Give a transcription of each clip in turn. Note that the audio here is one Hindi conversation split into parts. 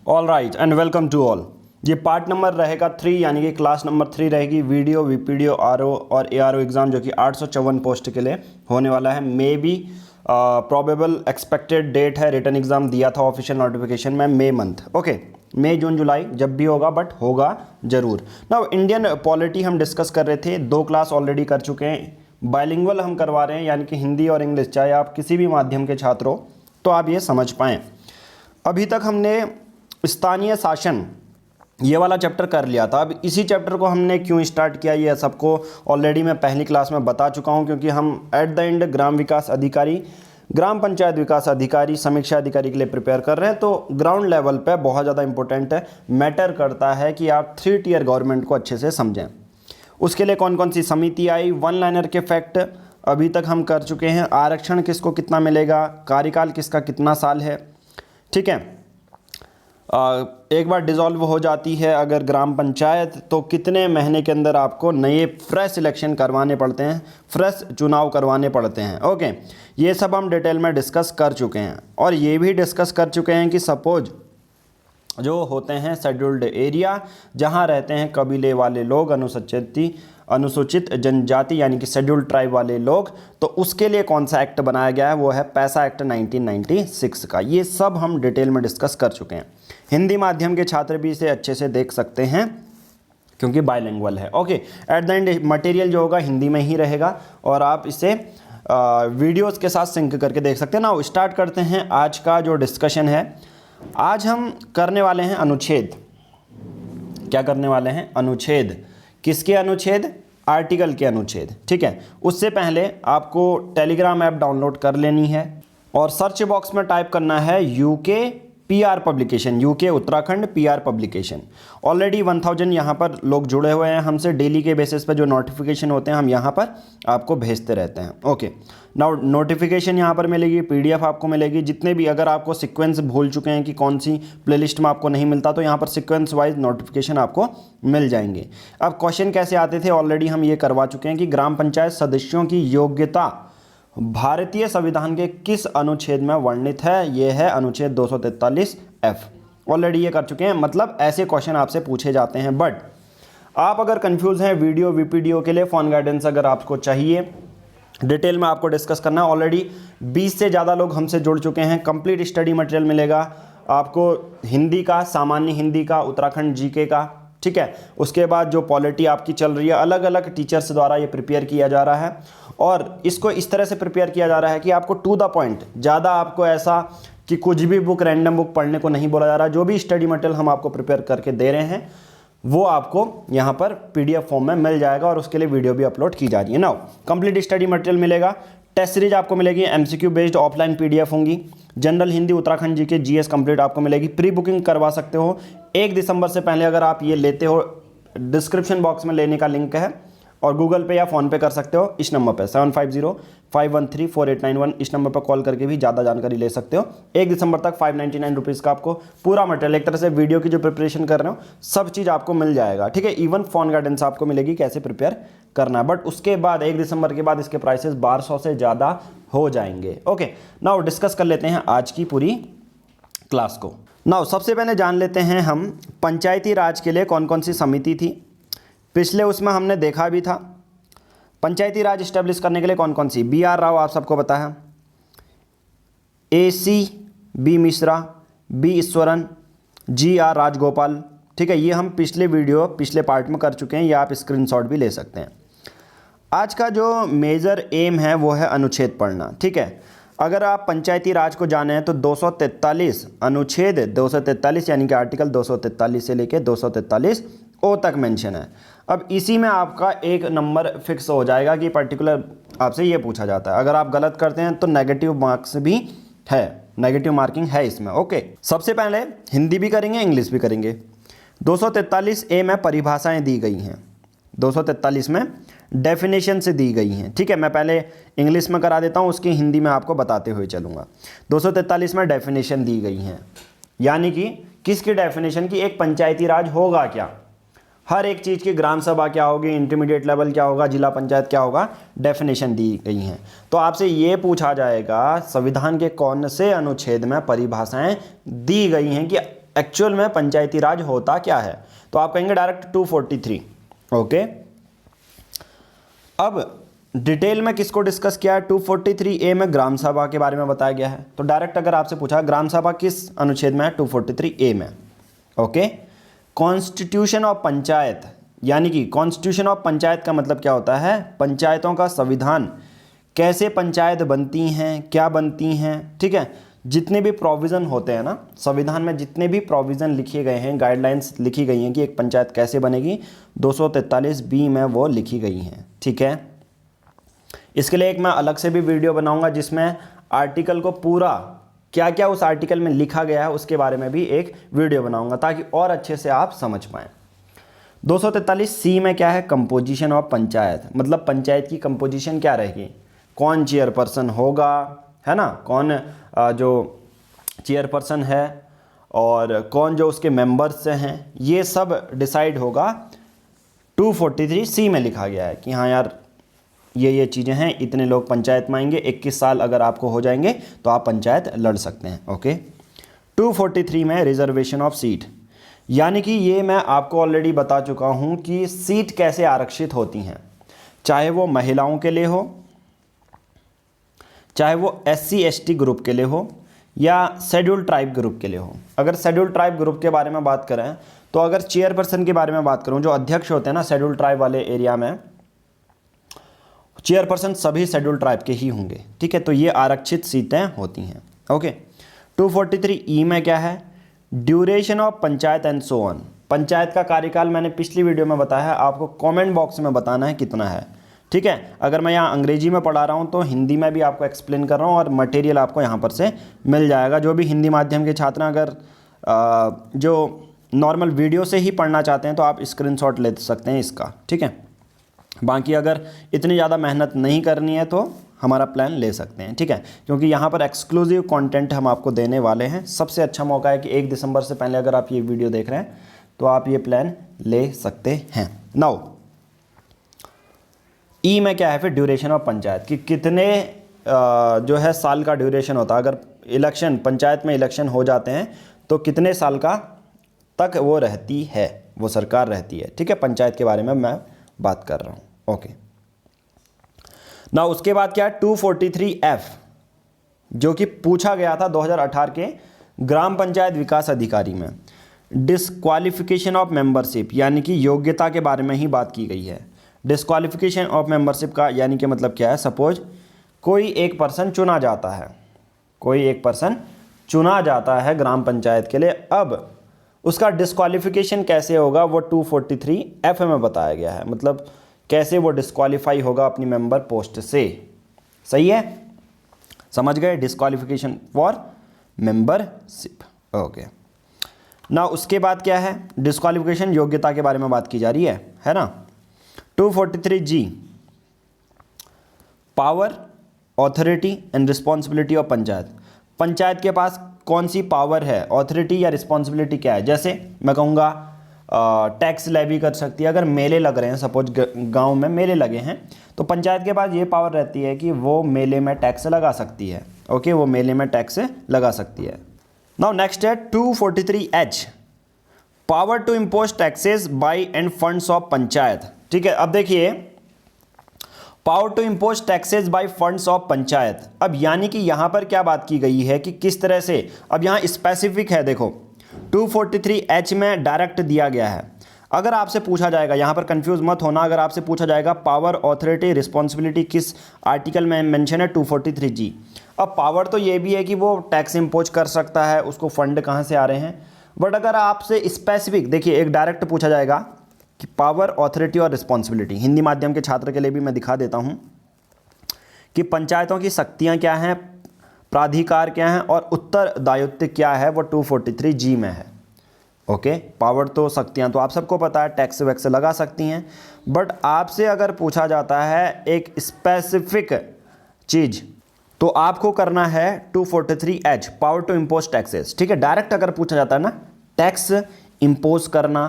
All right and welcome to all. ये पार्ट नंबर रहेगा 3 यानी कि क्लास नंबर 3 रहेगी वीडियो वीपीडीओ आरओ और एआरओ एग्ज़ाम जो कि 854 पोस्ट के लिए होने वाला है। May be probable expected date है, रिटर्न एग्ज़ाम दिया था ऑफिशियल नोटिफिकेशन में मई मंथ। ओके, मई जून जुलाई जब भी होगा बट होगा ज़रूर। नाउ इंडियन पॉलिटी हम डिस्कस कर रहे थे, 2 क्लास ऑलरेडी कर चुके हैं। बाइलिंगुअल हम करवा रहे हैं यानी कि हिंदी और इंग्लिश, चाहे आप किसी भी माध्यम के छात्र हो तो आप ये समझ पाएँ। अभी तक हमने स्थानीय शासन ये वाला चैप्टर कर लिया था। अब इसी चैप्टर को हमने क्यों स्टार्ट किया ये सबको ऑलरेडी मैं पहली क्लास में बता चुका हूँ, क्योंकि हम एट द एंड ग्राम विकास अधिकारी, ग्राम पंचायत विकास अधिकारी, समीक्षा अधिकारी के लिए प्रिपेयर कर रहे हैं। तो ग्राउंड लेवल पे बहुत ज़्यादा इंपॉर्टेंट है, मैटर करता है कि आप 3 टियर गवर्नमेंट को अच्छे से समझें। उसके लिए कौन कौन सी समिति आई, वन लाइनर के फैक्ट अभी तक हम कर चुके हैं, आरक्षण किसको कितना मिलेगा, कार्यकाल किसका कितना साल है, ठीक है। एक बार डिज़ोल्व हो जाती है अगर ग्राम पंचायत तो कितने महीने के अंदर आपको नए फ्रेश इलेक्शन करवाने पड़ते हैं, फ्रेश चुनाव करवाने पड़ते हैं। ओके, ये सब हम डिटेल में डिस्कस कर चुके हैं और ये भी डिस्कस कर चुके हैं कि सपोज जो होते हैं शेड्यूल्ड एरिया जहाँ रहते हैं कबीले वाले लोग, अनुसूचित जनजाति यानी कि शेड्यूल्ड ट्राइब वाले लोग, तो उसके लिए कौन सा एक्ट बनाया गया है, वो है पैसा एक्ट 1996 का। ये सब हम डिटेल में डिस्कस कर चुके हैं। हिंदी माध्यम के छात्र भी इसे अच्छे से देख सकते हैं क्योंकि बाइलिंगुअल है। Okay, eight the and material जो होगा हिंदी में ही रहेगा और आप इसे वीडियोज़ के साथ सिंक करके देख सकते हैं ना। स्टार्ट करते हैं आज का जो डिस्कशन है। आज हम करने वाले हैं अनुच्छेद। क्या करने वाले हैं? अनुच्छेद। किसके अनुच्छेद? आर्टिकल के अनुच्छेद, ठीक है। उससे पहले आपको टेलीग्राम ऐप डाउनलोड कर लेनी है और सर्च बॉक्स में टाइप करना है UK PR publication, UK Uttarakhand PR publication. Already 1000 यहाँ पर लोग जुड़े हुए हैं हमसे, डेली के बेसिस पे जो नोटिफिकेशन होते हैं हम यहाँ पर आपको भेजते रहते हैं। ओके, नाउ नोटिफिकेशन यहाँ पर मिलेगी, पीडीएफ आपको मिलेगी। जितने भी, अगर आपको सीक्वेंस भूल चुके हैं कि कौन सी प्लेलिस्ट में आपको नहीं मिलता, तो यहाँ पर सीक्वेंस वाइज नोटिफिकेशन आपको मिल जाएंगे। अब क्वेश्चन कैसे आते थे ऑलरेडी हम ये करवा चुके हैं कि ग्राम पंचायत सदस्यों की योग्यता भारतीय संविधान के किस अनुच्छेद में वर्णित है? ये है अनुच्छेद 243F। ऑलरेडी ये कर चुके हैं, मतलब ऐसे क्वेश्चन आपसे पूछे जाते हैं। बट आप अगर कंफ्यूज हैं वीडियो वीपीडीओ के लिए फोन गाइडेंस अगर आपको चाहिए, डिटेल में आपको डिस्कस करना है, ऑलरेडी 20 से ज़्यादा लोग हमसे जुड़ चुके हैं। कंप्लीट स्टडी मटेरियल मिलेगा आपको, हिंदी का, सामान्य हिंदी का, उत्तराखंड जीके का, ठीक है। उसके बाद जो पॉलिटी आपकी चल रही है, अलग अलग टीचर्स द्वारा ये प्रिपेयर किया जा रहा है और इसको इस तरह से प्रिपेयर किया जा रहा है कि आपको टू द पॉइंट, ज़्यादा आपको ऐसा कि कुछ भी बुक, रैंडम बुक पढ़ने को नहीं बोला जा रहा। जो भी स्टडी मटेरियल हम आपको प्रिपेयर करके दे रहे हैं वो आपको यहाँ पर पीडीएफ फॉर्म में मिल जाएगा और उसके लिए वीडियो भी अपलोड की जा रही है। नाउ कंप्लीट स्टडी मटेरियल मिलेगा, टेस्ट सीरीज आपको मिलेगी, एमसीक्यू बेस्ड ऑफलाइन पीडीएफ होंगी, general Hindi, Uttarakhand GK, GS complete आपको मिलेगी। प्री बुकिंग करवा सकते हो 1 दिसंबर से पहले अगर आप ये लेते हो। डिस्क्रिप्शन बॉक्स में लेने का लिंक है और गूगल पे या फ़ोन पे कर सकते हो इस नंबर पे 7505134891। इस नंबर पर कॉल करके भी ज़्यादा जानकारी ले सकते हो। 1 दिसंबर तक 599 रुपीज़ का आपको पूरा मटेरियल, एक तरह से वीडियो की जो प्रिपरेशन कर रहे हो सब चीज़ आपको मिल जाएगा, ठीक है। इवन फोन गाइडेंस आपको मिलेगी कैसे प्रिपेयर करना है। बट उसके बाद 1 दिसंबर के बाद इसके प्राइसेस 1200 से ज़्यादा हो जाएंगे। ओके, नाउ डिस्कस कर लेते हैं आज की पूरी क्लास को। नाउ सबसे पहले जान लेते हैं हम पंचायती राज के लिए कौन कौन सी समिति थी। पिछले उसमें हमने देखा भी था पंचायती राज इस्टेब्लिश करने के लिए कौन कौन सी, BR राव आप सबको पता है, AC B Mishra, B Eswaran, GR Rajagopal, ठीक है। ये हम पिछले वीडियो, पिछले पार्ट में कर चुके हैं, ये आप स्क्रीनशॉट भी ले सकते हैं। आज का जो मेजर एम है वो है अनुच्छेद पढ़ना, ठीक है। अगर आप पंचायती राज को जाने हैं तो 243 अनुच्छेद 243 यानी कि आर्टिकल 243 से लेके 243 ओ तक मेंशन है। अब इसी में आपका एक नंबर फिक्स हो जाएगा कि पर्टिकुलर आपसे ये पूछा जाता है। अगर आप गलत करते हैं तो नेगेटिव मार्क्स भी है, नेगेटिव मार्किंग है इसमें। ओके, सबसे पहले हिंदी भी करेंगे, इंग्लिश भी करेंगे। 243A में परिभाषाएं दी गई हैं, 243 में डेफिनेशन से दी गई हैं, ठीक है। मैं पहले इंग्लिश में करा देता हूँ, उसकी हिंदी में आपको बताते हुए चलूँगा। 243 में डेफिनेशन दी गई हैं, यानी कि किसकी डेफिनेशन की, एक पंचायती राज होगा क्या, हर एक चीज़ की, ग्राम सभा क्या होगी, इंटरमीडिएट लेवल क्या होगा, जिला पंचायत क्या होगा, डेफिनेशन दी गई हैं। तो आपसे ये पूछा जाएगा संविधान के कौन से अनुच्छेद में परिभाषाएं दी गई हैं कि एक्चुअल में पंचायती राज होता क्या है, तो आप कहेंगे डायरेक्ट 243। ओके, अब डिटेल में किसको डिस्कस किया है, 243A में ग्राम सभा के बारे में बताया गया है। तो डायरेक्ट अगर आपसे पूछा ग्राम सभा किस अनुच्छेद में है, 243A में। ओके, कॉन्स्टिट्यूशन ऑफ पंचायत, यानी कि कॉन्स्टिट्यूशन ऑफ पंचायत का मतलब क्या होता है, पंचायतों का संविधान, कैसे पंचायत बनती हैं, क्या बनती हैं, ठीक है। जितने भी प्रोविज़न होते हैं ना संविधान में, जितने भी प्रोविज़न लिखे गए हैं, गाइडलाइंस लिखी गई हैं कि एक पंचायत कैसे बनेगी, 243B में वो लिखी गई हैं, ठीक है। इसके लिए एक मैं अलग से भी वीडियो बनाऊंगा जिसमें आर्टिकल को पूरा क्या क्या उस आर्टिकल में लिखा गया है उसके बारे में भी एक वीडियो बनाऊंगा, ताकि और अच्छे से आप समझ पाएँ। 243C में क्या है, कंपोजिशन ऑफ पंचायत, मतलब पंचायत की कंपोजिशन क्या रहेगी, कौन चेयरपर्सन होगा, है ना, कौन जो चेयरपर्सन है और कौन जो उसके मेंबर्स हैं, ये सब डिसाइड होगा। 243C में लिखा गया है कि हाँ यार ये चीज़ें हैं, इतने लोग पंचायत में आएंगे, 21 साल अगर आपको हो जाएंगे तो आप पंचायत लड़ सकते हैं। ओके, 243 में रिजर्वेशन ऑफ सीट, यानी कि ये मैं आपको ऑलरेडी बता चुका हूँ कि सीट कैसे आरक्षित होती हैं, चाहे वो महिलाओं के लिए हो, चाहे वो SC ST ग्रुप के लिए हो या शेड्यूल ट्राइब ग्रुप के लिए हो। अगर शेड्यूल ट्राइब ग्रुप के बारे में बात करें तो अगर चेयरपर्सन के बारे में बात करूं, जो अध्यक्ष होते हैं ना शेड्यूल ट्राइब वाले एरिया में, चेयरपर्सन सभी शेड्यूल ट्राइब के ही होंगे, ठीक है। तो ये आरक्षित सीटें होती हैं। ओके, 243E में क्या है, duration of panchayat and so on, panchayat का कार्यकाल मैंने पिछली वीडियो में बताया है, आपको कमेंट बॉक्स में बताना है कितना है, ठीक है। अगर मैं यहाँ अंग्रेजी में पढ़ा रहा हूँ तो हिंदी में भी आपको एक्सप्लेन कर रहा हूँ और मटेरियल आपको यहाँ पर से मिल जाएगा। जो भी हिंदी माध्यम के छात्र अगर जो नॉर्मल वीडियो से ही पढ़ना चाहते हैं तो आप स्क्रीनशॉट ले सकते हैं इसका, ठीक है। बाकी अगर इतनी ज़्यादा मेहनत नहीं करनी है तो हमारा प्लान ले सकते हैं, ठीक है, क्योंकि यहाँ पर एक्सक्लूसिव कंटेंट हम आपको देने वाले हैं। सबसे अच्छा मौका है कि 1 दिसंबर से पहले अगर आप ये वीडियो देख रहे हैं तो आप ये प्लान ले सकते हैं। नाउ ई में क्या है फिर, ड्यूरेशन ऑफ पंचायत, कि कितने जो है साल का ड्यूरेशन होता है, अगर इलेक्शन पंचायत में इलेक्शन हो जाते हैं तो कितने साल का तक वो रहती है, वो सरकार रहती है, ठीक है। पंचायत के बारे में मैं बात कर रहा हूँ। ओके, ना उसके बाद क्या है, 243F, जो कि पूछा गया था 2018 के ग्राम पंचायत विकास अधिकारी में, डिस्क्वालिफिकेशन ऑफ मेंबरशिप, यानी कि योग्यता के बारे में ही बात की गई है। डिस्क्वालिफिकेशन ऑफ मेंबरशिप का यानी कि मतलब क्या है, सपोज कोई एक पर्सन चुना जाता है, कोई एक पर्सन चुना जाता है ग्राम पंचायत के लिए, अब उसका डिस्क्वालिफिकेशन कैसे होगा वो 243F में बताया गया है, मतलब कैसे वो डिस्क्वालीफाई होगा अपनी मेंबर पोस्ट से। सही है, समझ गए, डिस्क्वालिफिकेशन फॉर मेंबरशिप। ओके, ना उसके बाद क्या है, डिस्क्वालिफिकेशन योग्यता के बारे में बात की जा रही है ना। 243G, power, authority and responsibility of panchayat, panchayat के पास कौन सी पावर है, ऑथोरिटी या रिस्पॉन्सिबिलिटी क्या है। जैसे मैं कहूँगा टैक्स लेवी कर सकती है, अगर मेले लग रहे हैं, सपोज गांव में मेले लगे हैं तो पंचायत के पास ये पावर रहती है कि वो मेले में टैक्स लगा सकती है। ओके, वो मेले में टैक्स लगा सकती है। नाउ नेक्स्ट है 243H, power to impose taxes by and funds of panchayat. ठीक है, अब देखिए power to impose taxes by funds of panchayat, अब यानी कि यहां पर क्या बात की गई है कि किस तरह से, अब यहां स्पेसिफिक है, देखो 243H में डायरेक्ट दिया गया है। अगर आपसे पूछा जाएगा, यहां पर कंफ्यूज मत होना, अगर आपसे पूछा जाएगा पावर, ऑथोरिटी, रिस्पॉन्सिबिलिटी किस आर्टिकल में मेंशन है, 243G। अब पावर तो ये भी है कि वो टैक्स इम्पोज कर सकता है, उसको फंड कहां से आ रहे हैं, बट अगर आपसे स्पेसिफिक, देखिए एक डायरेक्ट पूछा जाएगा कि पावर, ऑथोरिटी और रिस्पॉन्सिबिलिटी, हिंदी माध्यम के छात्र के लिए भी मैं दिखा देता हूं कि पंचायतों की शक्तियां क्या हैं, प्राधिकार क्या हैं और उत्तरदायित्व क्या है, वो 243G में है। ओके, पावर तो शक्तियां तो आप सबको पता है, टैक्स वैक्स लगा सकती हैं, बट आपसे अगर पूछा जाता है एक स्पेसिफिक चीज़ तो आपको करना है 243H, power to impose taxes. ठीक है, डायरेक्ट अगर पूछा जाता है ना, टैक्स इम्पोज करना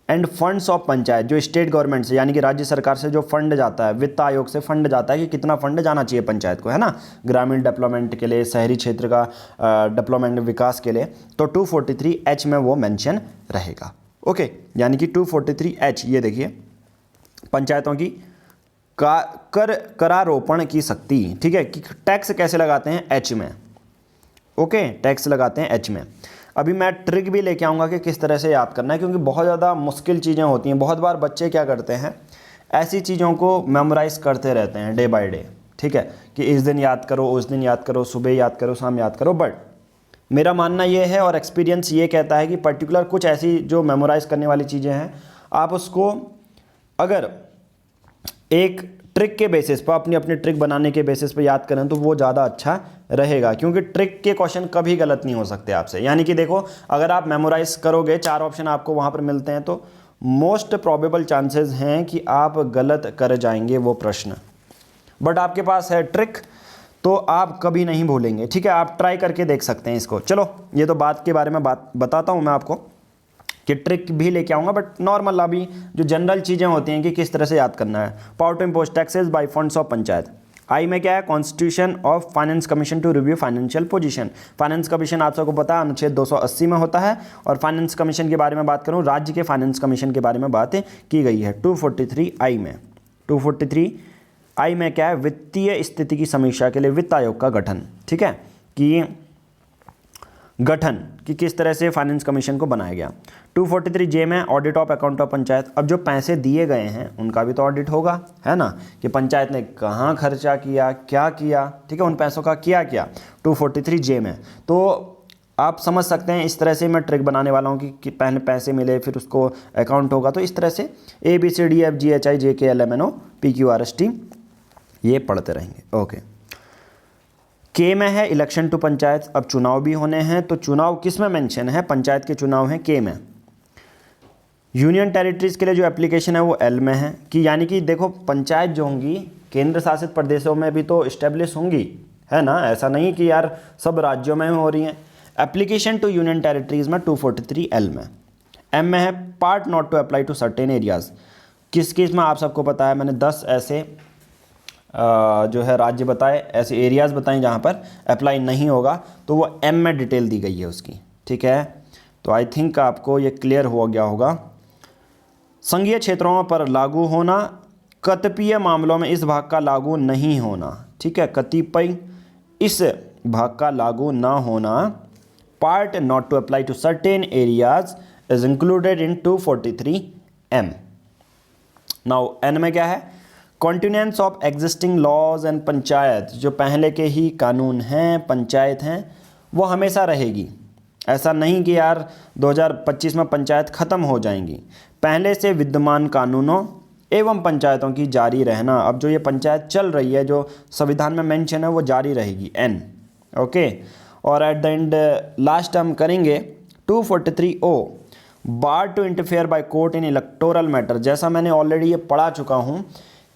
एंड फंड्स ऑफ पंचायत, जो स्टेट गवर्नमेंट से यानी कि राज्य सरकार से जो फंड जाता है, वित्त आयोग से फंड जाता है कि कितना फंड जाना चाहिए पंचायत को, है ना, ग्रामीण डेवलपमेंट के लिए, शहरी क्षेत्र का डेवलपमेंट विकास के लिए, तो 243H में वो मेंशन रहेगा। ओके, यानी कि 243H, ये देखिए पंचायतों की करारोपण की शक्ति, ठीक है, कि टैक्स कैसे लगाते हैं, H में। ओके, टैक्स लगाते हैं H में। अभी मैं ट्रिक भी लेके आऊँगा कि किस तरह से याद करना है, क्योंकि बहुत ज़्यादा मुश्किल चीज़ें होती हैं। बहुत बार बच्चे क्या करते हैं, ऐसी चीज़ों को मेमोराइज़ करते रहते हैं डे बाय डे, ठीक है, कि इस दिन याद करो, उस दिन याद करो, सुबह याद करो, शाम याद करो। बट मेरा मानना ये है और एक्सपीरियंस ये कहता है कि पर्टिकुलर कुछ ऐसी जो मेमोराइज़ करने वाली चीज़ें हैं, आप उसको अगर एक ट्रिक के बेसिस पर, अपनी अपनी ट्रिक बनाने के बेसिस पर याद करें तो वो ज़्यादा अच्छा रहेगा, क्योंकि ट्रिक के क्वेश्चन कभी गलत नहीं हो सकते आपसे। यानी कि देखो, अगर आप मेमोराइज करोगे, 4 ऑप्शन आपको वहाँ पर मिलते हैं, तो मोस्ट प्रोबेबल चांसेस हैं कि आप गलत कर जाएंगे वो प्रश्न। बट आपके पास है ट्रिक, तो आप कभी नहीं भूलेंगे, ठीक है। आप ट्राई करके देख सकते हैं इसको। चलो, ये तो बात के बारे में बताता हूँ मैं आपको कि ट्रिक भी लेके आऊँगा, बट नॉर्मल अभी जो जनरल चीज़ें होती हैं कि किस तरह से याद करना है। Power to impose taxes by funds of panchayat. I में क्या है, constitution of finance commission to review financial position. Finance commission आप सबको पता है अनुच्छेद 280 में होता है, और फाइनेंस कमीशन के बारे में बात करूँ, राज्य के फाइनेंस कमीशन के बारे में बात की गई है 243I में। 243I में क्या है, वित्तीय स्थिति की समीक्षा के लिए वित्त आयोग का गठन, ठीक है, कि गठन कि किस तरह से फाइनेंस कमीशन को बनाया गया। 243J में audit of account of panchayat. अब जो पैसे दिए गए हैं उनका भी तो ऑडिट होगा, है ना, कि पंचायत ने कहाँ खर्चा किया, क्या किया, ठीक है, उन पैसों का किया 243J में। तो आप समझ सकते हैं, इस तरह से मैं ट्रिक बनाने वाला हूँ कि पहले पैसे मिले, फिर उसको अकाउंट होगा, तो इस तरह से ABCDFGHIJKLMNOPQRST ये पढ़ते रहेंगे। ओके, के में है इलेक्शन टू पंचायत। अब चुनाव भी होने हैं, तो चुनाव किस में मेंशन है, पंचायत के चुनाव हैं के में। यूनियन टेरिटरीज के लिए जो एप्लीकेशन है वो एल में है, कि यानी कि देखो पंचायत जो होंगी केंद्र शासित प्रदेशों में भी तो इस्टेब्लिश होंगी, है ना, ऐसा नहीं कि यार सब राज्यों में हो रही हैं। एप्लीकेशन टू यूनियन टेरिटरीज में 243L में। एम में है part not to apply to certain areas. किस केस में आप सबको पता है, मैंने 10 ऐसे जो है राज्य बताए, ऐसे एरियाज़ बताएं जहाँ पर अप्लाई नहीं होगा, तो वो एम में डिटेल दी गई है उसकी, ठीक है। तो आई थिंक आपको ये क्लियर हो गया होगा। संघीय क्षेत्रों पर लागू होना, कतिपय मामलों में इस भाग का लागू नहीं होना, ठीक है, कतिपय इस भाग का लागू ना होना। Part not to apply to certain areas is included in 243M। Now N में क्या है, continuance of existing laws and panchayat. जो पहले के ही कानून हैं, पंचायत हैं, वो हमेशा रहेगी। ऐसा नहीं कि यार 2025 में पंचायत ख़त्म हो जाएंगी। पहले से विद्यमान कानूनों एवं पंचायतों की जारी रहना। अब जो ये पंचायत चल रही है, जो संविधान में मेंशन है, वो जारी रहेगी, एन। ओके, और एट द एंड लास्ट हम करेंगे 243O, bar to interfere by court in electoral matter. जैसा मैंने ऑलरेडी ये पढ़ा चुका हूँ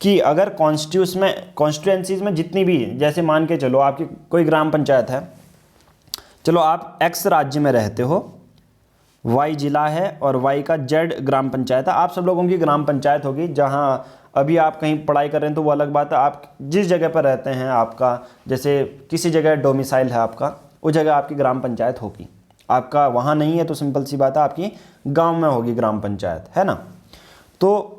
कि अगर कॉन्स्टिट्यूएंसीज में जितनी भी, जैसे मान के चलो आपकी कोई ग्राम पंचायत है, चलो आप एक्स राज्य में रहते हो, वाई जिला है और वाई का जेड ग्राम पंचायत है। आप सब लोगों की ग्राम पंचायत होगी। जहाँ अभी आप कहीं पढ़ाई कर रहे हैं तो वो अलग बात है, आप जिस जगह पर रहते हैं, आपका जैसे किसी जगह डोमिसाइल है आपका, उस जगह आपकी ग्राम पंचायत होगी। आपका वहाँ नहीं है तो सिंपल सी बात है, आपकी गाँव में होगी ग्राम पंचायत, है ना। तो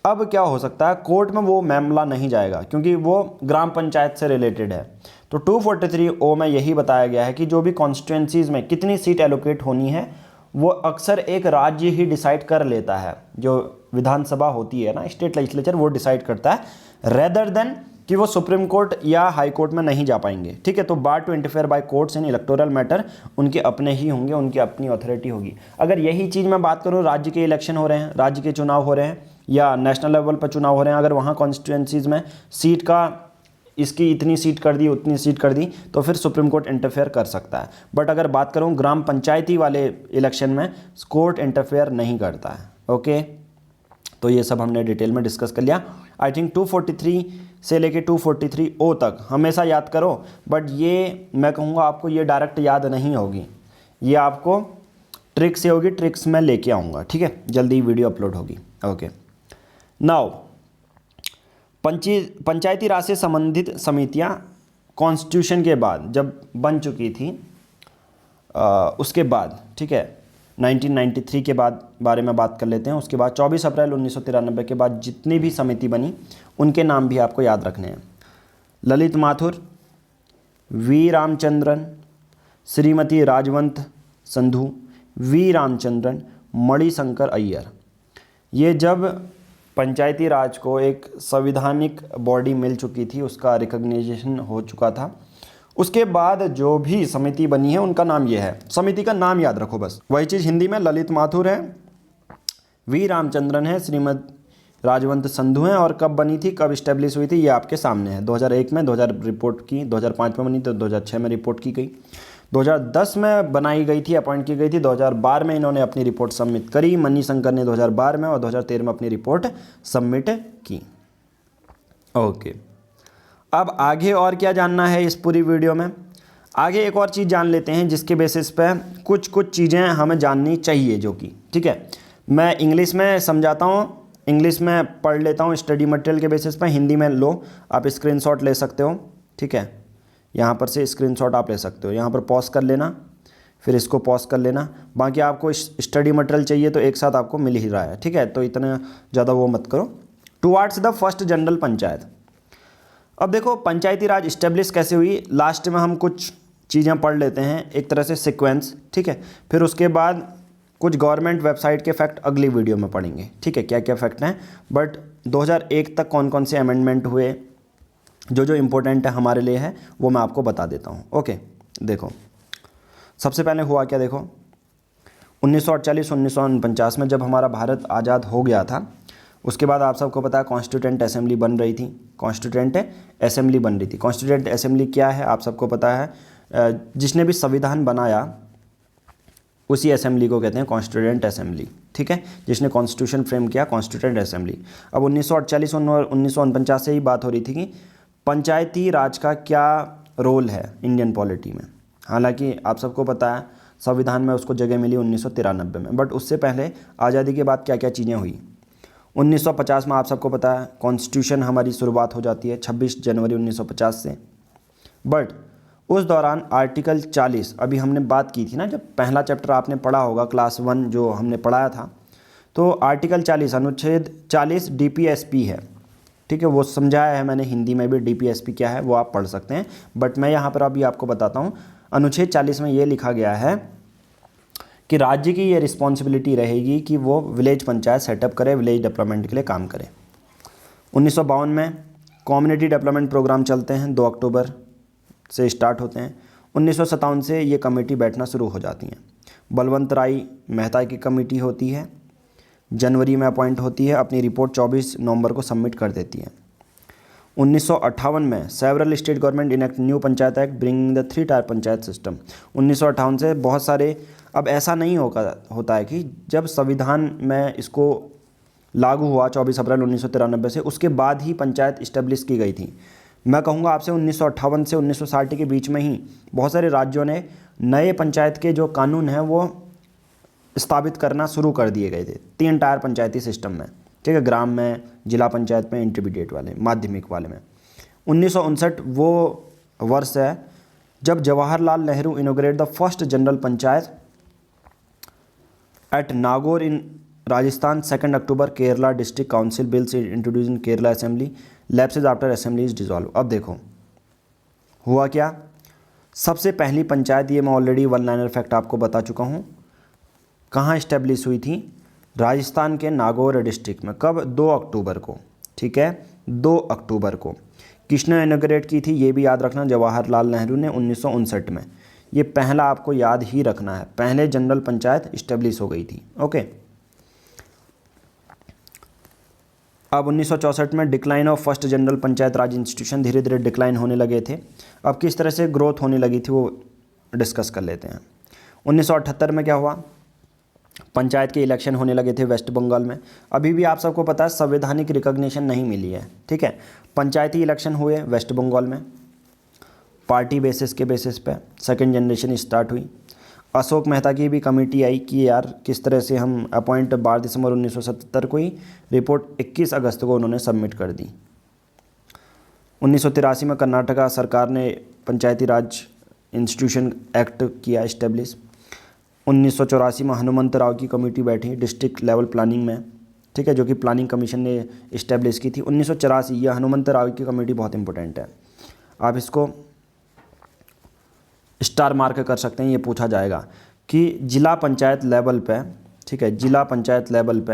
अब क्या हो सकता है, कोर्ट में वो मामला नहीं जाएगा क्योंकि वो ग्राम पंचायत से रिलेटेड है। तो 243O में यही बताया गया है कि जो भी कॉन्स्टिट्यूएंसीज में कितनी सीट एलोकेट होनी है, वो अक्सर एक राज्य ही डिसाइड कर लेता है। जो विधानसभा होती है ना, स्टेट लेजिस्लेचर, वो डिसाइड करता है, रेदर देन कि वो सुप्रीम कोर्ट या हाई कोर्ट में नहीं जा पाएंगे, ठीक है। तो bar to interfere by courts in electoral matter उनके अपने ही होंगे, उनकी अपनी अथॉरिटी होगी। अगर यही चीज़ मैं बात करूँ, राज्य के इलेक्शन हो रहे हैं, राज्य के चुनाव हो रहे हैं या नेशनल लेवल पर चुनाव हो रहे हैं, अगर वहाँ कॉन्स्टिट्यूएंसीज में सीट का, इसकी इतनी सीट कर दी, उतनी सीट कर दी, तो फिर सुप्रीम कोर्ट इंटरफेयर कर सकता है। बट अगर बात करूँ ग्राम पंचायती वाले इलेक्शन में, कोर्ट इंटरफेयर नहीं करता है। ओके, तो ये सब हमने डिटेल में डिस्कस कर लिया। आई थिंक 243 से लेके 243O तक हमेशा याद करो, बट ये मैं कहूँगा आपको ये डायरेक्ट याद नहीं होगी, ये आपको ट्रिक्स ये होगी, ट्रिक्स मैं लेके आऊँगा, ठीक है, जल्दी ही वीडियो अपलोड होगी। ओके, नाउ पंचायती राज से संबंधित समितियाँ कॉन्स्टिट्यूशन के बाद जब बन चुकी थी, उसके बाद, ठीक है, 1993 के बाद बारे में बात कर लेते हैं। उसके बाद 24 अप्रैल 1993 के बाद जितनी भी समिति बनी उनके नाम भी आपको याद रखने हैं। Lalit Mathur, V Ramachandran, Shrimati Rajwant Sandhu, V Ramachandran, Manishankar Aiyar. ये जब पंचायती राज को एक संवैधानिक बॉडी मिल चुकी थी, उसका रिकग्निशन हो चुका था, उसके बाद जो भी समिति बनी है उनका नाम ये है। समिति का नाम याद रखो बस, वही चीज़ हिंदी में ललित माथुर है, वी रामचंद्रन है, श्रीमती राजवंत संधू हैं, और कब बनी थी, कब इस्टेब्लिश हुई थी, ये आपके सामने है। 2001 में 2000 रिपोर्ट की, 2005 में बनी तो 2006 में रिपोर्ट की गई, 2010 में बनाई गई थी, अपॉइंट की गई थी, 2012 में इन्होंने अपनी रिपोर्ट सबमिट करी, मणिशंकर ने 2012 में, और 2013 में अपनी रिपोर्ट सबमिट की। ओके, अब आगे और क्या जानना है इस पूरी वीडियो में? आगे एक और चीज़ जान लेते हैं जिसके बेसिस पे कुछ चीज़ें हमें जाननी चाहिए, जो कि, ठीक है, मैं इंग्लिश में समझाता हूँ, इंग्लिश में पढ़ लेता हूँ स्टडी मटेरियल के बेसिस पे, हिंदी में लो, आप स्क्रीनशॉट ले सकते हो, ठीक है, यहाँ पर से स्क्रीनशॉट आप ले सकते हो, यहाँ पर पॉज कर लेना, फिर इसको पॉज कर लेना। बाकी आपको स्टडी मटेरियल चाहिए तो एक साथ आपको मिल ही रहा है, ठीक है, तो इतना ज़्यादा वो मत करो। Towards the first general panchayat. अब देखो पंचायती राज इस्टेब्लिश कैसे हुई, लास्ट में हम कुछ चीज़ें पढ़ लेते हैं, एक तरह से सीक्वेंस, ठीक है, फिर उसके बाद कुछ गवर्नमेंट वेबसाइट के फैक्ट अगली वीडियो में पढ़ेंगे, ठीक है, क्या क्या फैक्ट हैं, बट 2001 तक कौन कौन से अमेंडमेंट हुए, जो इम्पोर्टेंट है हमारे लिए है, वो मैं आपको बता देता हूँ। ओके, देखो सबसे पहले हुआ क्या, देखो 1948-1949 में जब हमारा भारत आज़ाद हो गया था, उसके बाद आप सबको पता है कॉन्स्टिट्यूएंट असेंबली बन रही थी, कॉन्स्टिट्यूएंट असेंबली बन रही थी। कॉन्स्टिट्यूएंट असेंबली क्या है आप सबको पता है, जिसने भी संविधान बनाया उसी असेंबली को कहते हैं कॉन्स्टिट्यूएंट असेंबली, ठीक है, जिसने कॉन्स्टिट्यूशन फ्रेम किया कॉन्स्टिट्यूएंट असेंबली। अब 1948 और 1949 से ही बात हो रही थी कि पंचायती राज का क्या रोल है इंडियन पॉलिटी में। हालांकि आप सबको पता है संविधान में उसको जगह मिली 1993 में, बट उससे पहले आज़ादी के बाद क्या क्या चीज़ें हुई। 1950 में आप सबको पता है कॉन्स्टिट्यूशन हमारी शुरुआत हो जाती है 26 जनवरी 1950 से, बट उस दौरान आर्टिकल 40, अभी हमने बात की थी ना, जब पहला चैप्टर आपने पढ़ा होगा क्लास 1 जो हमने पढ़ाया था, तो आर्टिकल 40 अनुच्छेद 40 DPSP है, ठीक है, वो समझाया है मैंने हिंदी में भी, DPSP क्या है वो आप पढ़ सकते हैं, बट मैं यहाँ पर अभी आपको बताता हूँ। अनुच्छेद 40 में ये लिखा गया है कि राज्य की ये रिस्पॉन्सिबिलिटी रहेगी कि वो विलेज पंचायत सेटअप करे, विलेज डेवलपमेंट के लिए काम करे। 1952 में कम्युनिटी डेवलपमेंट प्रोग्राम चलते हैं, 2 अक्टूबर से स्टार्ट होते हैं। 1957 से ये कमेटी बैठना शुरू हो जाती हैं। बलवंत राय मेहता की कमेटी होती है, जनवरी में अपॉइंट होती है, अपनी रिपोर्ट 24 नवंबर को सबमिट कर देती है। 1958 में several state government enact new panchayat act bringing the 3 tyre panchayat system. 1958 से बहुत सारे, अब ऐसा नहीं होता है कि जब संविधान में इसको लागू हुआ 24 अप्रैल 1993 से, उसके बाद ही पंचायत इस्टेब्लिश की गई थी। मैं कहूँगा आपसे 1958 से 1960 के बीच में ही बहुत सारे राज्यों ने नए पंचायत के जो कानून हैं वो स्थापित करना शुरू कर दिए गए थे 3 टायर पंचायती सिस्टम में, ठीक है, ग्राम में, जिला पंचायत में, इंटरमीडिएट वाले, माध्यमिक वाले में। 1959 वो वर्ष है जब Jawaharlal Nehru inaugurate the first general panchayat at Nagaur in Rajasthan. 2 October Kerala district council bills introduce in Kerala assembly, lapses after assembly is dissolve. अब देखो हुआ क्या, सबसे पहली पंचायत, ये मैं ऑलरेडी 1 लाइनर फैक्ट आपको बता चुका हूँ, कहाँ इस्टेब्लिश हुई थी, राजस्थान के नागौर डिस्ट्रिक्ट में। कब? 2 अक्टूबर को, ठीक है, 2 अक्टूबर को। किसने इनॉग्रेट की थी ये भी याद रखना, जवाहरलाल नेहरू ने 1959 में। ये पहला आपको याद ही रखना है, पहले जनरल पंचायत इस्टेब्लिश हो गई थी। ओके, अब 1964 में decline of first general panchayat Raj institution, धीरे धीरे डिक्लाइन होने लगे थे। अब किस तरह से ग्रोथ होने लगी थी वो डिस्कस कर लेते हैं। 1978 में क्या हुआ, पंचायत के इलेक्शन होने लगे थे वेस्ट बंगाल में। अभी भी आप सबको पता है संवैधानिक रिकॉग्निशन नहीं मिली है, ठीक है। पंचायती इलेक्शन हुए वेस्ट बंगाल में, पार्टी बेसिस के बेसिस पे सेकंड जनरेशन स्टार्ट हुई। अशोक मेहता की भी कमेटी आई कि यार किस तरह से हम अपॉइंट 12 दिसंबर 1977 को ही, रिपोर्ट 21 अगस्त को उन्होंने सबमिट कर दी। 1983 में कर्नाटका सरकार ने पंचायती राज इंस्टीट्यूशन एक्ट किया इस्टेब्लिश। 1984 में हनुमंत राव की कमेटी बैठी डिस्ट्रिक्ट लेवल प्लानिंग में, ठीक है, जो कि प्लानिंग कमीशन ने इस्टेब्लिश की थी 1984। यह हनुमंत राव की कमेटी बहुत इंपॉर्टेंट है, आप इसको स्टार मार्क कर सकते हैं। ये पूछा जाएगा कि जिला पंचायत लेवल पे, ठीक है, जिला पंचायत लेवल पे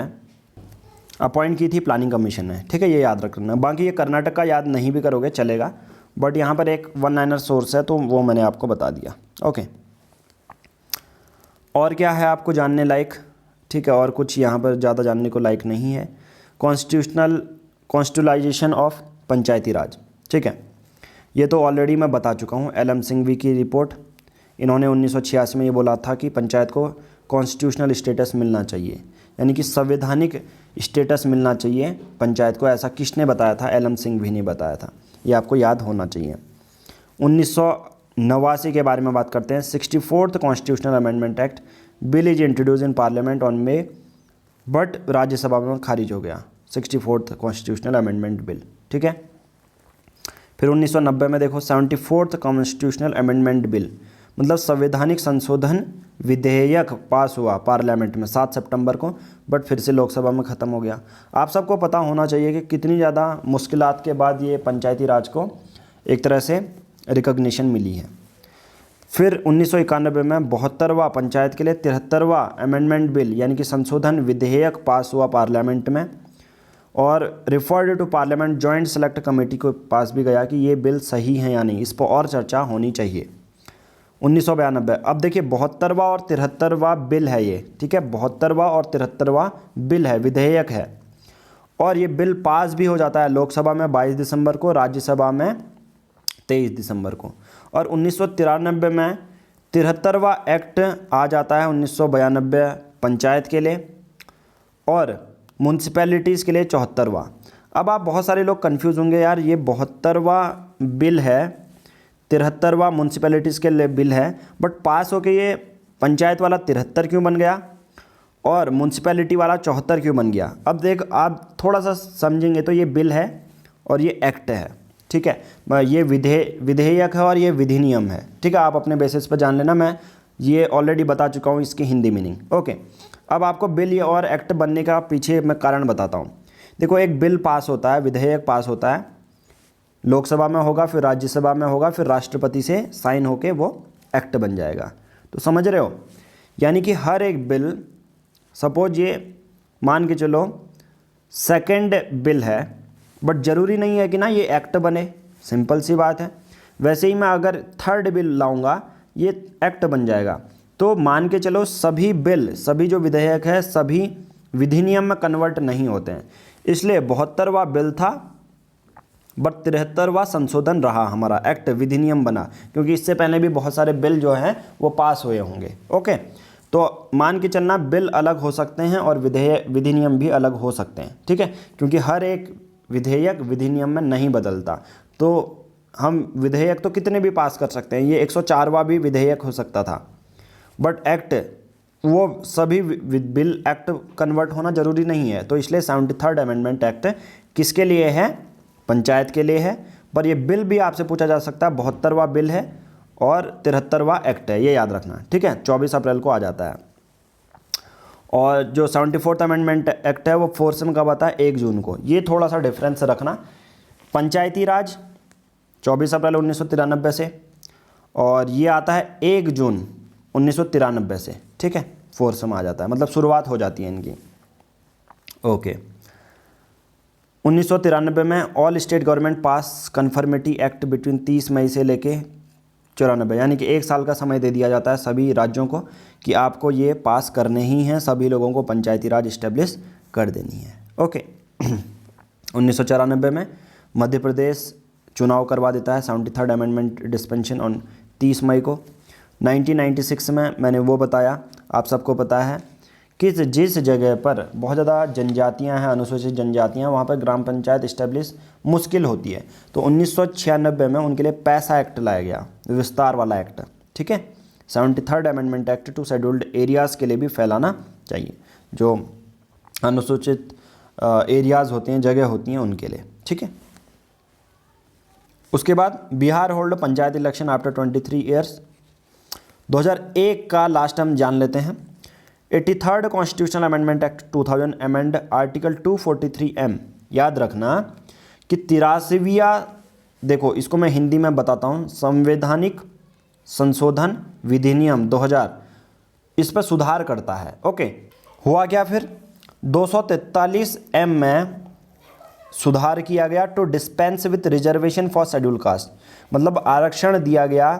अपॉइंट की थी प्लानिंग कमीशन ने, ठीक है, ये याद रखना। बाकी ये कर्नाटक का याद नहीं भी करोगे चलेगा, बट यहाँ पर एक वन लाइनर सोर्स है तो वो मैंने आपको बता दिया। ओके, और क्या है आपको जानने लायक, ठीक है, और कुछ यहाँ पर ज़्यादा जानने को लायक नहीं है। कॉन्स्टिट्यूलाइजेशन ऑफ पंचायती राज, ठीक है, ये तो ऑलरेडी मैं बता चुका हूँ। एल एम सिंघवी की रिपोर्ट, इन्होंने 1986 में ये बोला था कि पंचायत को कॉन्स्टिट्यूशनल स्टेटस मिलना चाहिए, यानी कि संवैधानिक स्टेटस मिलना चाहिए पंचायत को। ऐसा किसने बताया था? एल एम सिंघवी ने बताया था, ये आपको याद होना चाहिए। 1989 के बारे में बात करते हैं। 64th constitutional amendment act bill is introduce in parliament on May, but Rajya Sabha में खारिज हो गया 64th कॉन्स्टिट्यूशनल अमेंडमेंट बिल, ठीक है। फिर 1990 में देखो 74th कॉन्स्टिट्यूशनल अमेंडमेंट बिल, मतलब संवैधानिक संशोधन विधेयक पास हुआ पार्लियामेंट में 7 सितंबर को, बट फिर से लोकसभा में ख़त्म हो गया। आप सबको पता होना चाहिए कि कितनी ज़्यादा मुश्किलात के बाद ये पंचायती राज को एक तरह से रिकॉग्निशन मिली है। फिर 1991 में 72वां पंचायत के लिए 73वां अमेंडमेंट बिल यानी कि संशोधन विधेयक पास हुआ पार्लियामेंट में, और referred to parliament joint select committee के पास भी गया कि ये बिल सही है या नहीं, इस पर और चर्चा होनी चाहिए। 1992, अब देखिए 72वां और 73वां बिल है ये, ठीक है, 72वां और 73वां बिल है, विधेयक है, और ये बिल पास भी हो जाता है लोकसभा में 22 दिसंबर को, राज्यसभा में 23 दिसंबर को। और 1993 में 73वां एक्ट आ जाता है 1992 पंचायत के लिए, और म्यूनसिपैलिटीज़ के लिए 74वां। अब आप बहुत सारे लोग कंफ्यूज होंगे, यार ये 72वां बिल है, 73वां म्यूनसिपैलिटीज़ के लिए बिल है, बट पास होके ये पंचायत वाला 73 क्यों बन गया और म्यूनसिपैलिटी वाला 74 क्यों बन गया? अब देख आप थोड़ा सा समझेंगे तो ये बिल है और ये एक्ट है, ठीक है, ये विधेयक है और ये विधिनियम है, ठीक है, आप अपने बेसिस पर जान लेना, मैं ये ऑलरेडी बता चुका हूँ इसकी हिंदी मीनिंग। ओके, अब आपको बिल और एक्ट बनने का पीछे मैं कारण बताता हूँ। देखो, एक बिल पास होता है, विधेयक पास होता है, लोकसभा में होगा, फिर राज्यसभा में होगा, फिर राष्ट्रपति से साइन होके वो एक्ट बन जाएगा। तो समझ रहे हो, यानी कि हर एक बिल, सपोज ये मान के चलो सेकंड बिल है, बट ज़रूरी नहीं है कि ना ये एक्ट बने, सिंपल सी बात है। वैसे ही मैं अगर थर्ड बिल लाऊंगा ये एक्ट बन जाएगा। तो मान के चलो सभी बिल, सभी जो विधेयक है, सभी विधिनियम में कन्वर्ट नहीं होते हैं, इसलिए 72वां बिल था, बट 73वां संशोधन रहा, हमारा एक्ट विधिनियम बना, क्योंकि इससे पहले भी बहुत सारे बिल जो हैं वो पास हुए होंगे। ओके, तो मान के चलना बिल अलग हो सकते हैं और विधिनियम भी अलग हो सकते हैं, ठीक है, क्योंकि हर एक विधेयक विधिनियम में नहीं बदलता। तो हम विधेयक तो कितने भी पास कर सकते हैं, ये 104वां भी विधेयक हो सकता था, बट एक्ट वो सभी बिल एक्ट कन्वर्ट होना ज़रूरी नहीं है। तो इसलिए 73rd अमेंडमेंट एक्ट किसके लिए है? पंचायत के लिए है। पर ये बिल भी आपसे पूछा जा सकता है, 72वां बिल है और 73वां एक्ट है, ये याद रखना, ठीक है, 24 अप्रैल को आ जाता है। और जो 74th अमेंडमेंट एक्ट है वो फोर्स में कब आता है? 1 जून को। ये थोड़ा सा डिफरेंस रखना, पंचायती राज 24 अप्रैल 1993 से, और ये आता है 1 जून 1993 से, ठीक है, फोर्स में आ जाता है, मतलब शुरुआत हो जाती है इनकी। ओके, 1993 में ऑल स्टेट गवर्नमेंट पास कन्फर्मिटी एक्ट बिटवीन 30 मई से लेके 94, यानी कि 1 साल का समय दे दिया जाता है सभी राज्यों को कि आपको ये पास करने ही हैं, सभी लोगों को पंचायती राज इस्टेब्लिश कर देनी है। ओके, 1994 में मध्य प्रदेश चुनाव करवा देता है, 73rd अमेंडमेंट डिस्पेंशन ऑन 30 मई को। 1996 में मैंने वो बताया, आप सबको पता है कि जिस जगह पर बहुत ज़्यादा जनजातियां हैं, अनुसूचित जनजातियां, वहाँ पर ग्राम पंचायत इस्टेब्लिश मुश्किल होती है, तो 1996 में उनके लिए पैसा एक्ट लाया गया, विस्तार वाला एक्ट, ठीक है, 73rd amendment act to scheduled areas के लिए भी फैलाना चाहिए, जो अनुसूचित एरियाज़ होते हैं, जगह होती हैं उनके लिए, ठीक है। उसके बाद Bihar hold panchayat election after 23 years. 2001 का लास्ट हम जान लेते हैं। 83rd constitutional amendment act 2000 amend article 243M। याद रखना कि 83वां, देखो इसको मैं हिंदी में बताता हूँ, संवैधानिक संशोधन विधिनियम 2000 इस पर सुधार करता है। ओके, हुआ क्या फिर, 243M में सुधार किया गया to dispense with reservation for schedule caste, मतलब आरक्षण दिया गया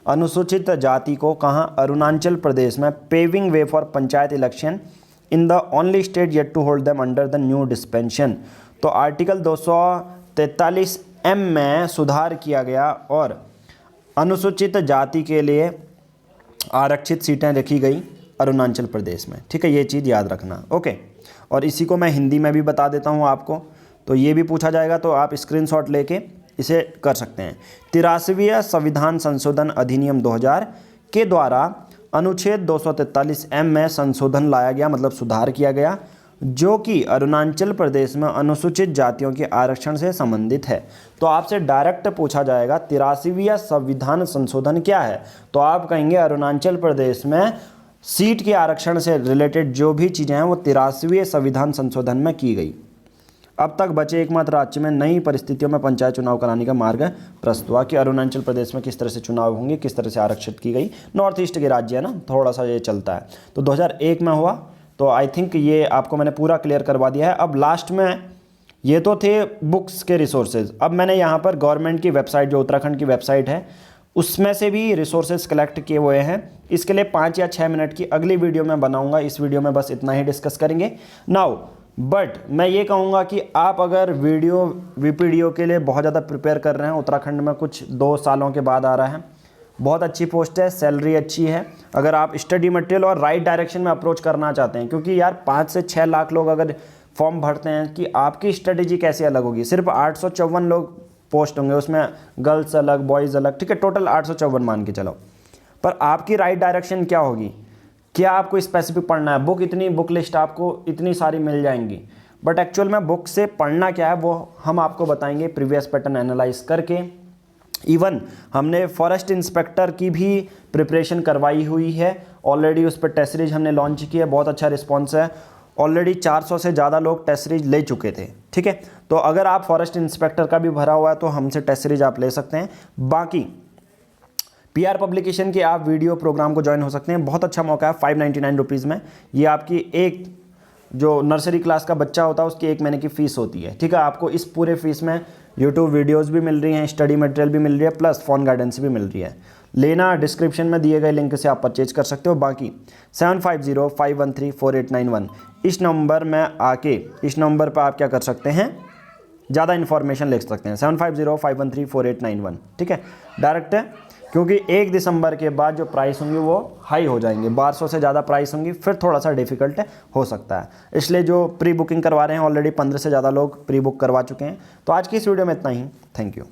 अनुसूचित जाति को, कहाँ, अरुणाचल प्रदेश में, paving way for panchayat election in the only state yet to hold them under the new dispensation. तो आर्टिकल 243M में सुधार किया गया और अनुसूचित जाति के लिए आरक्षित सीटें रखी गई अरुणाचल प्रदेश में, ठीक है, ये चीज़ याद रखना। ओके, और इसी को मैं हिंदी में भी बता देता हूँ आपको, तो ये भी पूछा जाएगा तो आप स्क्रीनशॉट लेके इसे कर सकते हैं। 83वां संविधान संशोधन अधिनियम 2000 के द्वारा अनुच्छेद 243M में संशोधन लाया गया, मतलब सुधार किया गया, जो कि अरुणाचल प्रदेश में अनुसूचित जातियों के आरक्षण से संबंधित है। तो आपसे डायरेक्ट पूछा जाएगा 83वां संविधान संशोधन क्या है, तो आप कहेंगे अरुणाचल प्रदेश में सीट के आरक्षण से रिलेटेड जो भी चीज़ें हैं वो 83वें संविधान संशोधन में की गई। अब तक बचे एकमात्र राज्य में नई परिस्थितियों में पंचायत चुनाव कराने का मार्ग प्रस्तुत हुआ कि अरुणाचल प्रदेश में किस तरह से चुनाव होंगे, किस तरह से आरक्षित की गई। नॉर्थ ईस्ट के राज्य है ना, थोड़ा सा ये चलता है। तो 2001 में हुआ, तो आई थिंक ये आपको मैंने पूरा क्लियर करवा दिया है। अब लास्ट में ये तो थे बुक्स के रिसोर्सेज, अब मैंने यहाँ पर गवर्नमेंट की वेबसाइट, जो उत्तराखंड की वेबसाइट है, उसमें से भी रिसोर्सेज कलेक्ट किए हुए हैं। इसके लिए 5 या 6 मिनट की अगली वीडियो में बनाऊंगा, इस वीडियो में बस इतना ही डिस्कस करेंगे नाउ। बट मैं ये कहूँगा कि आप अगर वीपीडीओ के लिए बहुत ज़्यादा प्रिपेयर कर रहे हैं, उत्तराखंड में कुछ 2 सालों के बाद आ रहा है, बहुत अच्छी पोस्ट है, सैलरी अच्छी है। अगर आप स्टडी मटेरियल और राइट डायरेक्शन में अप्रोच करना चाहते हैं, क्योंकि यार 5 से 6 लाख लोग अगर फॉर्म भरते हैं, कि आपकी स्ट्रेटेजी कैसे अलग होगी। सिर्फ 854 लोग पोस्ट होंगे, उसमें गर्ल्स अलग, बॉयज़ अलग, ठीक है, टोटल 854 मान के चलो। पर आपकी राइट डायरेक्शन क्या होगी, क्या आपको स्पेसिफिक पढ़ना है। बुक लिस्ट आपको इतनी सारी मिल जाएंगी, बट एक्चुअल में बुक से पढ़ना क्या है वो हम आपको बताएंगे प्रीवियस पैटर्न एनालाइज करके। इवन हमने फॉरेस्ट इंस्पेक्टर की भी प्रिपरेशन करवाई हुई है ऑलरेडी, उस पर टेस्ट सीरीज हमने लॉन्च की है, बहुत अच्छा रिस्पॉन्स है। ऑलरेडी 400 से ज़्यादा लोग टेस्ट सीरीज ले चुके थे, ठीक है। तो अगर आप फॉरेस्ट इंस्पेक्टर का भी भरा हुआ है तो हमसे टेस्ट सीरीज आप ले सकते हैं। बाकी PR पब्लिकेशन के आप वीडियो प्रोग्राम को ज्वाइन हो सकते हैं, बहुत अच्छा मौका है 599 रुपीज़ में। ये आपकी एक जो नर्सरी क्लास का बच्चा होता है उसकी 1 महीने की फ़ीस होती है, ठीक है। आपको इस पूरे फीस में यूट्यूब वीडियोस भी मिल रही हैं, स्टडी मटेरियल भी मिल रही है, प्लस फ़ोन गाइडेंस भी मिल रही है। लेना डिस्क्रिप्शन में दिए गए लिंक से आप परचेज कर सकते हो। बाकी 7505134891 इस नंबर में आके, इस नंबर पर आप क्या कर सकते हैं, ज़्यादा इन्फॉर्मेशन ले सकते हैं। 7505134891, ठीक है, डायरेक्ट है, क्योंकि 1 दिसंबर के बाद जो प्राइस होंगी वो हाई हो जाएंगे, 1200 से ज़्यादा प्राइस होंगी, फिर थोड़ा सा डिफिकल्ट हो सकता है। इसलिए जो प्री बुकिंग करवा रहे हैं, ऑलरेडी 15 से ज़्यादा लोग प्री बुक करवा चुके हैं। तो आज की इस वीडियो में इतना ही, थैंक यू।